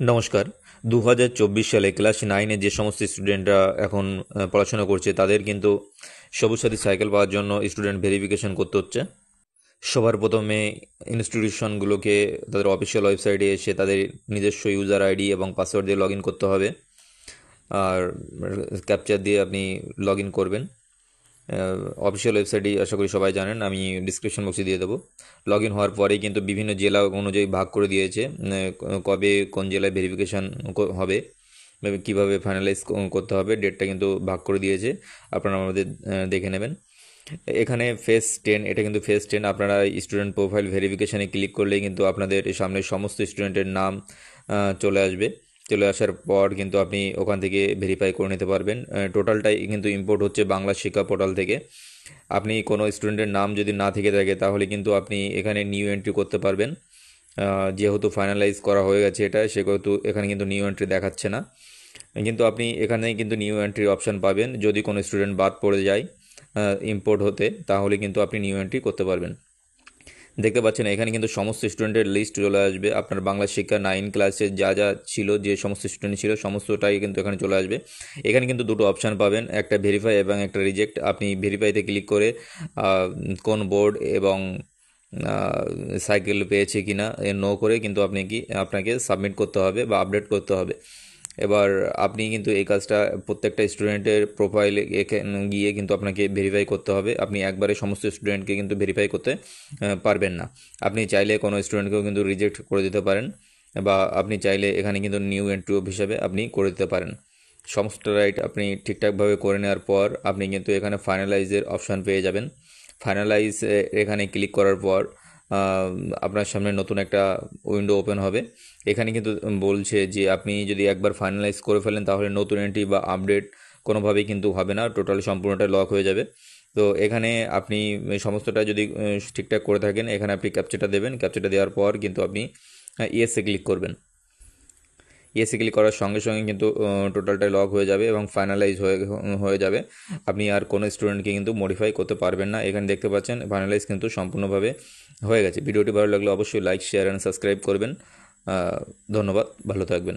নমস্কার। 2024 সালে ক্লাস 9-এ যে সমস্ত স্টুডেন্টরা এখন পড়াশোনা করছে তাদের কিন্তু সবুজ সাথী সাইকেল পাওয়ার জন্য স্টুডেন্ট ভেরিফিকেশন করতে হচ্ছে। সবার প্রথমে ইনস্টিটিউশনগুলোকে তাদের অফিসিয়াল ওয়েবসাইটে এসে তাদের নিজস্ব ইউজার আইডি এবং পাসওয়ার্ড দিয়ে লগ ইন করতে হবে। আর ক্যাপচার দিয়ে আপনি লগ ইন করবেন। অফিসিয়াল ওয়েবসাইটই আশা করি সবাই জানেন, আমি ডিসক্রিপশন বক্সে দিয়ে দেবো। লগ ইন হওয়ার পরেই কিন্তু বিভিন্ন জেলা অনুযায়ী ভাগ করে দিয়েছে কবে কোন জেলায় ভেরিফিকেশান হবে, কীভাবে ফাইনালাইজ করতে হবে, ডেটটা কিন্তু ভাগ করে দিয়েছে। আপনারা আমাদের দেখে নেবেন। এখানে ফেজ 10, এটা কিন্তু ফেজ 10। আপনারা স্টুডেন্ট প্রোফাইল ভেরিফিকেশানে ক্লিক করলেই কিন্তু আপনাদের সামনে সমস্ত স্টুডেন্টের নাম চলে আসবে। চলে আসার পর কিন্তু আপনি ওখান থেকে ভেরিফাই করে নিতে পারবেন। টোটালটাই কিন্তু ইম্পোর্ট হচ্ছে বাংলা শিক্ষা পোর্টাল থেকে। আপনি কোনো স্টুডেন্টের নাম যদি না থেকে থাকে তাহলে কিন্তু আপনি এখানে নিউ এন্ট্রি করতে পারবেন। যেহেতু ফাইনালাইজ করা হয়ে গেছে এটা, সেহেতু এখানে কিন্তু নিউ এন্ট্রি দেখাচ্ছে না, কিন্তু আপনি এখানে কিন্তু নিউ এন্ট্রির অপশান পাবেন। যদি কোনো স্টুডেন্ট বাদ পড়ে যায় ইম্পোর্ট হতে, তাহলে কিন্তু আপনি নিউ এন্ট্রি করতে পারবেন। দেখতে পাচ্ছেন এখানে কিন্তু সমস্ত স্টুডেন্টের লিস্ট চলে আসবে। আপনার বাংলা শিক্ষা 9 ক্লাসে যা যা ছিল, যে সমস্ত স্টুডেন্ট ছিল সমস্তটাই কিন্তু এখানে চলে আসবে। এখানে কিন্তু দুটো অপশান পাবেন, একটা ভেরিফাই এবং একটা রিজেক্ট। আপনি ভেরিফাইতে ক্লিক করে কোন বোর্ড এবং সাইকেল পেয়েছে কি না নো করে কিন্তু আপনাকে সাবমিট করতে হবে বা আপডেট করতে হবে। এবার আপনি কিন্তু এই কাজটা প্রত্যেকটা স্টুডেন্টের প্রোফাইলে গিয়ে কিন্তু আপনাকে ভেরিফাই করতে হবে। আপনি একবারে সমস্ত স্টুডেন্টকে কিন্তু ভেরিফাই করতে পারবেন না। আপনি চাইলে কোনো স্টুডেন্টকেও কিন্তু রিজেক্ট করে দিতে পারেন, বা আপনি চাইলে এখানে কিন্তু নিউ এন্ট্রি হিসাবে আপনি করে দিতে পারেন। সমস্ত রাইট আপনি ঠিকঠাকভাবে করে নেওয়ার পর আপনি কিন্তু এখানে ফাইনালাইজের অপশান পেয়ে যাবেন। ফাইনালাইজ এখানে ক্লিক করার পর আপনার সামনে নতুন একটা উইন্ডো ওপেন হবে। এখানে কিন্তু বলছে যে আপনি যদি একবার ফাইনালাইজ করে ফেলেন তাহলে নতুন এন্ট্রি বা আপডেট কোনোভাবেই কিন্তু হবে না, টোটাল সম্পূর্ণটা লক হয়ে যাবে। তো এখানে আপনি সমস্তটা যদি ঠিকঠাক করে থাকেন, এখানে আপনি ক্যাপচাটা দেবেন। ক্যাপচাটা দেওয়ার পর কিন্তু আপনি ইয়েসে ক্লিক করবেন। ইয়েসে ক্লিক করার সঙ্গে সঙ্গে কিন্তু টোটালটাই লক হয়ে যাবে এবং ফাইনালাইজ হয়ে যাবে। আপনি আর কোনো স্টুডেন্টকে কিন্তু মডিফাই করতে পারবেন না। এখানে দেখতে পাচ্ছেন ফাইনালাইজ কিন্তু সম্পূর্ণভাবে হয়ে গেছে। ভিডিওটি ভালো লাগলে অবশ্যই লাইক, শেয়ার অ্যান্ড সাবস্ক্রাইব করবেন। ধন্যবাদ, ভালো থাকবেন।